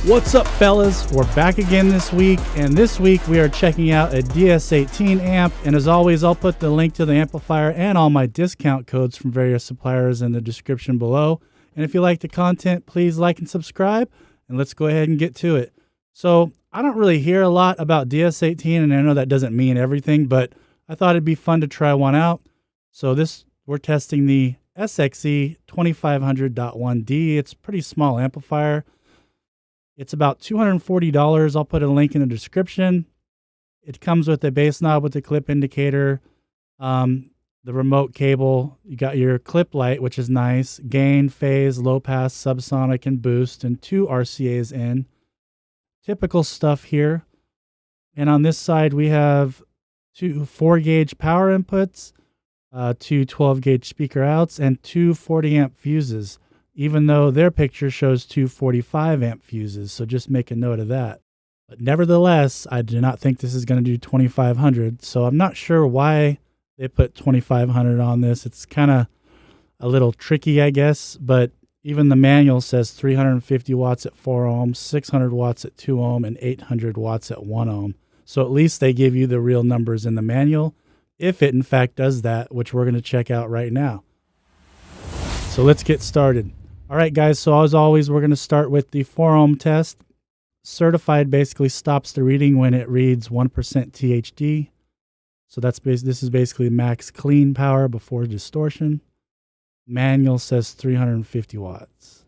What's up, fellas? We're back again this week, and this week we are checking out a DS18 amp, and as always, I'll put the link to the amplifier and all my discount codes from various suppliers in the description below. And if you like the content, please like and subscribe, and let's go ahead and get to it. So I don't really hear a lot about DS18, and I know that doesn't mean everything, but I thought it'd be fun to try one out. So we're testing the SXE-2500.1D. It's a pretty small amplifier. It's about $240. I'll put a link in the description. It comes with a bass knob with a clip indicator, the remote cable. You got your clip light, which is nice, gain, phase, low pass, subsonic, and boost, and 2 RCAs in. Typical stuff here. And on this side, we have 2 4-gauge power inputs, 2 12-gauge speaker outs, and 2 40-amp fuses, even though their picture shows 2 45-amp fuses, so just make a note of that. But nevertheless, I do not think this is going to do 2500, so I'm not sure why they put 2500 on this. It's kind of a little tricky, I guess, but even the manual says 350 watts at 4 ohms, 600 watts at 2 ohm, and 800 watts at 1 ohm. So at least they give you the real numbers in the manual, if it in fact does that, which we're going to check out right now. So let's get started. All right, guys, so as always, we're going to start with the 4 ohm test. Certified basically stops the reading when it reads 1% THD. So this is basically max clean power before distortion. Manual says 350 watts.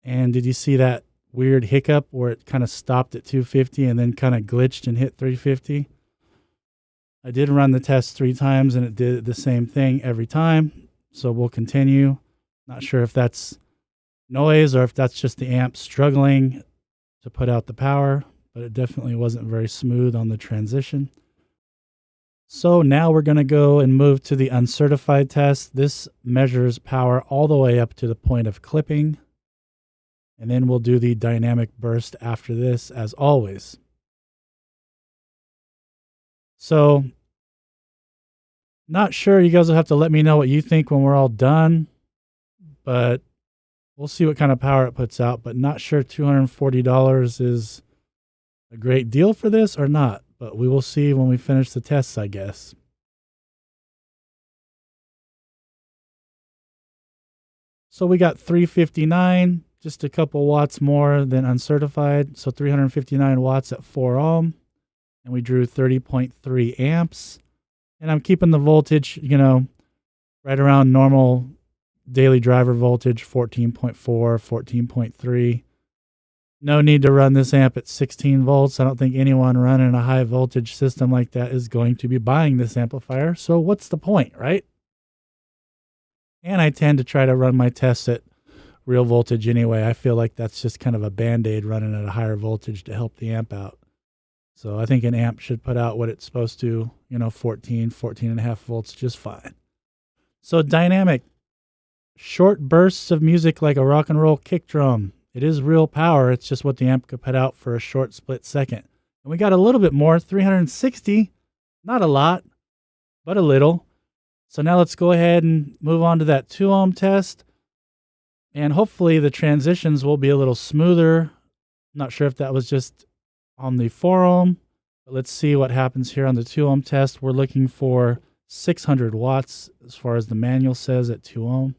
And did you see that weird hiccup where it kind of stopped at 250 and then kind of glitched and hit 350? I did run the test 3 times and it did the same thing every time. So we'll continue. Not sure if that's noise or if that's just the amp struggling to put out the power, but it definitely wasn't very smooth on the transition. So now we're going to go and move to the uncertified test. This measures power all the way up to the point of clipping. And then we'll do the dynamic burst after this, as always. So, not sure. You guys will have to let me know what you think when we're all done. But we'll see what kind of power it puts out. But not sure $240 is a great deal for this or not. But we will see when we finish the tests, I guess. So we got 359, just a couple watts more than uncertified. So 359 watts at 4 ohm. And we drew 30.3 amps. And I'm keeping the voltage, right around normal daily driver voltage, 14.4, 14.3. No need to run this amp at 16 volts. I don't think anyone running a high voltage system like that is going to be buying this amplifier. So what's the point, right? And I tend to try to run my tests at real voltage anyway. I feel like that's just kind of a band-aid running at a higher voltage to help the amp out. So I think an amp should put out what it's supposed to, 14 and a half volts just fine. So dynamic. Short bursts of music like a rock and roll kick drum. It is real power. It's just what the amp could put out for a short split second. And we got a little bit more, 360. Not a lot, but a little. So now let's go ahead and move on to that 2 ohm test. And hopefully the transitions will be a little smoother. Not sure if that was just on the 4 ohm. But let's see what happens here on the 2 ohm test. We're looking for 600 watts as far as the manual says at 2 ohm.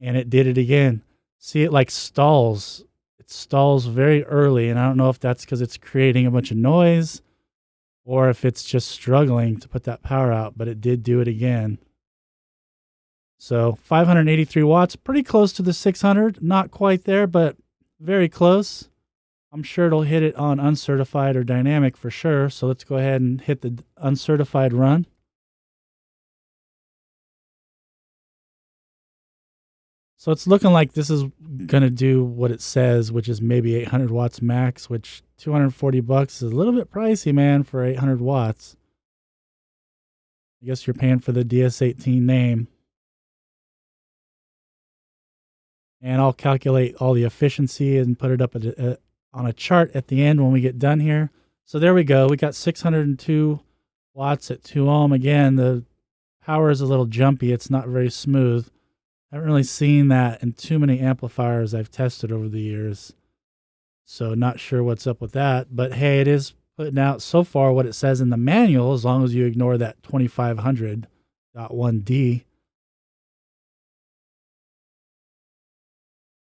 And it did it again. See, it like stalls. It stalls very early, and I don't know if that's because it's creating a bunch of noise or if it's just struggling to put that power out, but it did do it again. So 583 watts, pretty close to the 600. Not quite there, but very close. I'm sure it'll hit it on uncertified or dynamic for sure. So let's go ahead and hit the uncertified run. So it's looking like this is going to do what it says, which is maybe 800 watts max, which $240 is a little bit pricey, man, for 800 watts. I guess you're paying for the DS18 name. And I'll calculate all the efficiency and put it up on a chart at the end when we get done here. So there we go. We got 602 watts at 2 ohm. Again, the power is a little jumpy. It's not very smooth. I haven't really seen that in too many amplifiers I've tested over the years. So not sure what's up with that. But hey, it is putting out so far what it says in the manual, as long as you ignore that 2500.1D.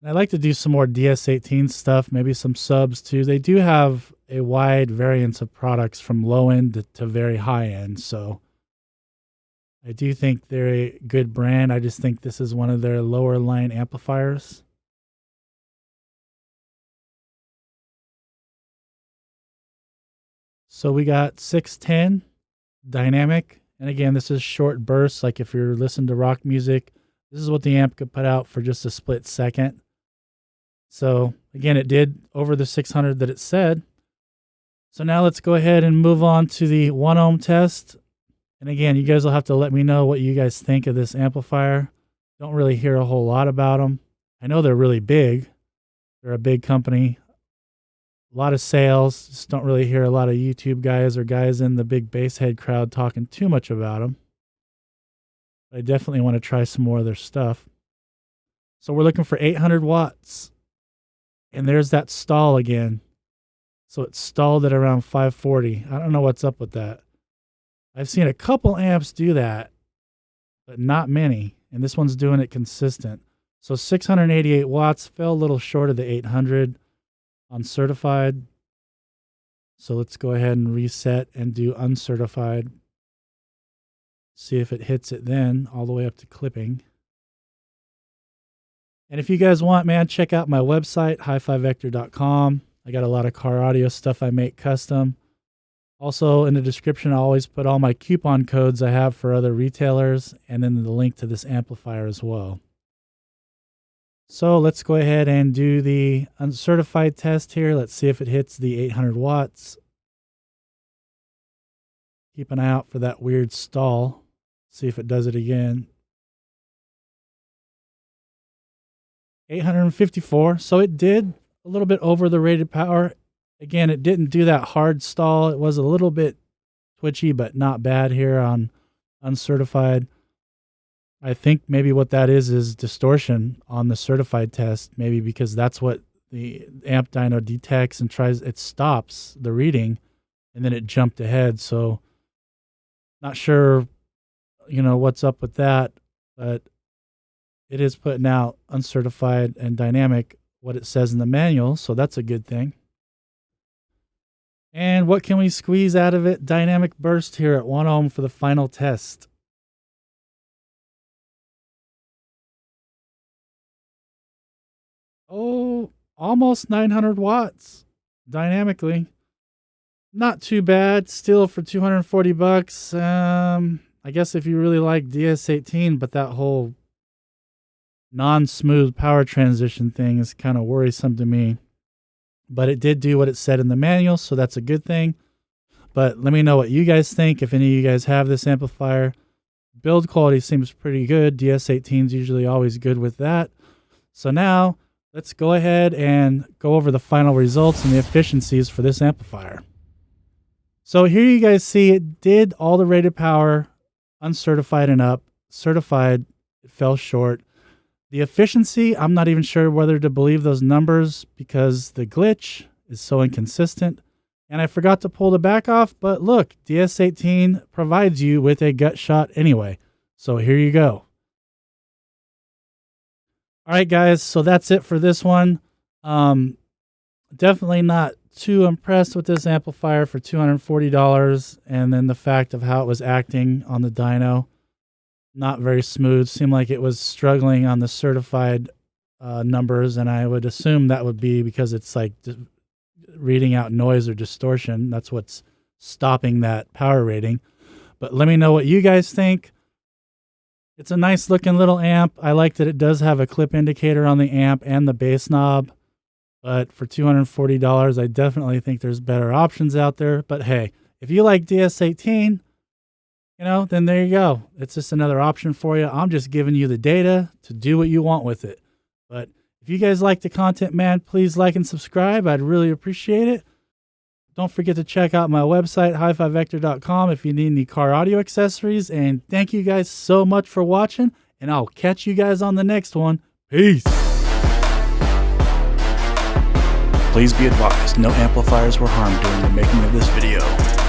I'd like to do some more DS18 stuff, maybe some subs too. They do have a wide variance of products from low end to very high end. So I do think they're a good brand. I just think this is one of their lower line amplifiers. So we got 610 dynamic. And again, this is short bursts. Like if you're listening to rock music, this is what the amp could put out for just a split second. So again, it did over the 600 that it said. So now let's go ahead and move on to the 1 ohm test. And again, you guys will have to let me know what you guys think of this amplifier. Don't really hear a whole lot about them. I know they're really big. They're a big company. A lot of sales. Just don't really hear a lot of YouTube guys or guys in the big bass head crowd talking too much about them. I definitely want to try some more of their stuff. So we're looking for 800 watts. And there's that stall again. So it's stalled at around 540. I don't know what's up with that. I've seen a couple amps do that, but not many. And this one's doing it consistent. So 688 watts, fell a little short of the 800 on certified. So let's go ahead and reset and do uncertified. See if it hits it then, all the way up to clipping. And if you guys want, man, check out my website, HiFiVector.com. I got a lot of car audio stuff I make custom. Also, in the description, I always put all my coupon codes I have for other retailers, and then the link to this amplifier as well. So let's go ahead and do the uncertified test here. Let's see if it hits the 800 watts. Keep an eye out for that weird stall. See if it does it again. 854. So it did a little bit over the rated power. Again, it didn't do that hard stall. It was a little bit twitchy, but not bad here on uncertified. I think maybe what that is distortion on the certified test, maybe because that's what the amp dyno detects and tries, it stops the reading and then it jumped ahead. So not sure, what's up with that, but it is putting out uncertified and dynamic what it says in the manual, so that's a good thing. And what can we squeeze out of it? Dynamic burst here at 1 ohm for the final test. Oh, almost 900 watts dynamically. Not too bad. Still for 240 bucks. I guess if you really like DS18, but that whole non-smooth power transition thing is kind of worrisome to me. But it did do what it said in the manual, so that's a good thing. But let me know what you guys think, if any of you guys have this amplifier. Build quality seems pretty good. DS18 is usually always good with that. So now, let's go ahead and go over the final results and the efficiencies for this amplifier. So here you guys see it did all the rated power, uncertified and up. Certified, it fell short. The efficiency, I'm not even sure whether to believe those numbers because the glitch is so inconsistent. And I forgot to pull the back off, but look, DS18 provides you with a gut shot anyway. So here you go. All right, guys, so that's it for this one. Definitely not too impressed with this amplifier for $240, and then the fact of how it was acting on the dyno. Not very smooth. Seemed like it was struggling on the certified numbers, and I would assume that would be because it's like reading out noise or distortion. That's what's stopping that power rating. But let me know what you guys think. It's a nice looking little amp. I like that it does have a clip indicator on the amp and the bass knob. But for $240, I definitely think there's better options out there. But hey, if you like DS18, then there you go. It's just another option for you. I'm just giving you the data to do what you want with it. But if you guys like the content, man, please like and subscribe. I'd really appreciate it. Don't forget to check out my website, HiFiVector.com, if you need any car audio accessories. And thank you guys so much for watching, and I'll catch you guys on the next one. Peace. Please be advised, no amplifiers were harmed during the making of this video.